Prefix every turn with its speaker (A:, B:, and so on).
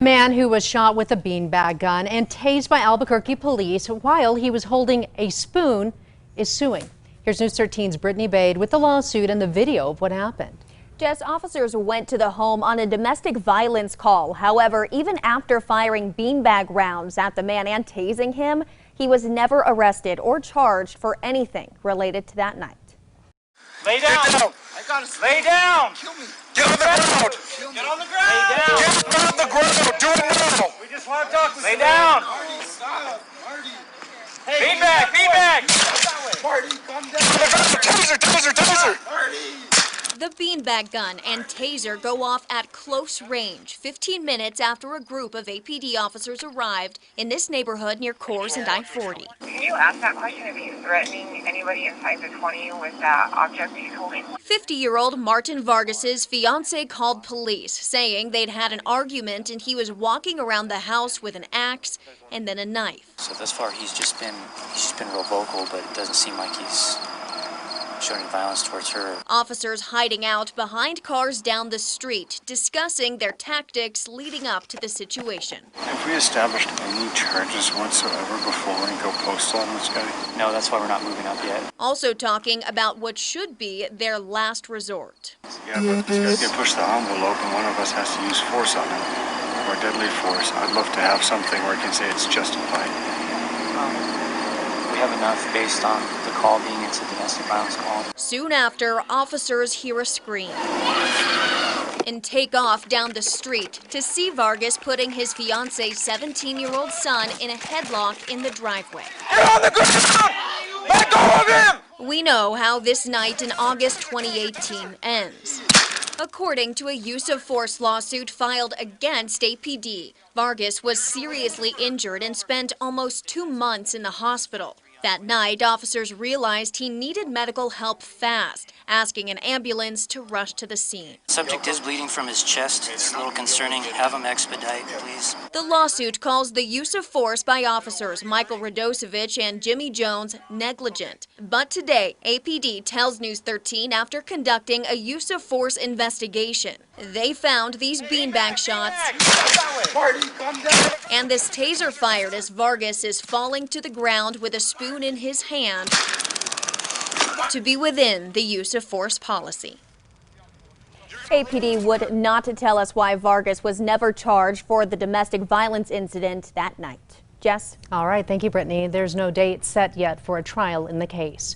A: Man who was shot with a beanbag gun and tased by Albuquerque police while he was holding a spoon is suing. Here's News 13's Brittany Bade with the lawsuit and the video of what happened.
B: Jess, officers went to the home on a domestic violence call. However, even after firing beanbag rounds at the man and tasing him, he was never arrested or charged for anything related to that night.
C: Lay down.
D: I got to
C: lay down.
D: Kill me.
C: Get on the ground.
D: Get on the ground.
C: Lay down.
D: Get on the ground. Do it now.
C: We just want to talk to Lay down.
D: Marty, stop. Marty.
C: Hey, beanbag.
D: Marty, calm down.
C: Taser.
D: Marty.
B: The beanbag gun and taser go off at close range 15 minutes after a group of APD officers arrived in this neighborhood near Coors and I-40.
E: Can you ask that question if he's threatening anybody inside the 20 with that object he's holding?
B: 50-year-old Martin Vargas's fiance called police, saying they'd had an argument and he was walking around the house with an axe and then a knife.
F: So thus far he's just been real vocal, but it doesn't seem like he's showing violence towards her.
B: Officers hiding out behind cars down the street, discussing their tactics leading up to the situation.
G: Have we established any charges whatsoever before we go postal on this guy?
F: No, that's why we're not moving up yet.
B: Also talking about what should be their last resort.
G: Yeah, but this guy's gonna push the envelope and one of us has to use force on him, or deadly force. I'd love to have something where I can say it's justified.
F: We have enough based on the call being it's a domestic violence call.
B: Soon after, officers hear a scream and take off down the street to see Vargas putting his fiance's 17-year-old son in a headlock in the driveway.
C: Get on the ground. Let go of him.
B: We know how this night in August 2018 ends. According to a use of force lawsuit filed against APD, Vargas was seriously injured and spent almost 2 months in the hospital. That night, officers realized he needed medical help fast, asking an ambulance to rush to the scene.
F: The subject is bleeding from his chest. It's a little concerning. Have him expedite, please.
B: The lawsuit calls the use of force by officers Michael Radosevich and Jimmy Jones negligent. But today, APD tells News 13 after conducting a use of force investigation, they found these beanbag shots and this taser fired as Vargas is falling to the ground with a spoon in his hand to be within the use of force policy. APD would not tell us why Vargas was never charged for the domestic violence incident that night. Jess?
A: All right. Thank you, Brittany. There's no date set yet for a trial in the case.